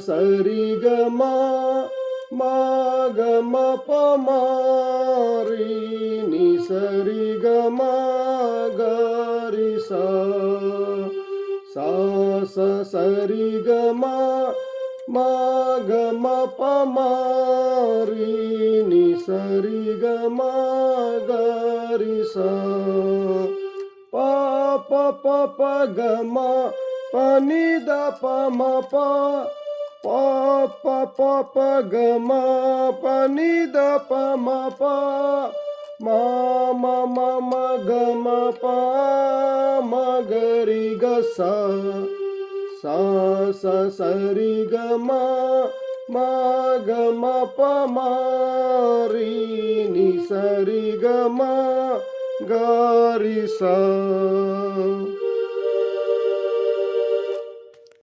సరి గ మా గ మ ప మ రి ని సరి గ మ గ రి సా సరి గ మా గ మ ప మ రి ని సరి గ మ గ రి సా ప ప ప ప గ మ ప ని ద ప మ ప ప ప ప ప గ మ ప ని ద ప మ ప మా మ మ మ గ మ ప మ గ రి గ సా సరి గ మా గ మ ప మ రి ని సరి గ మ గ రి సా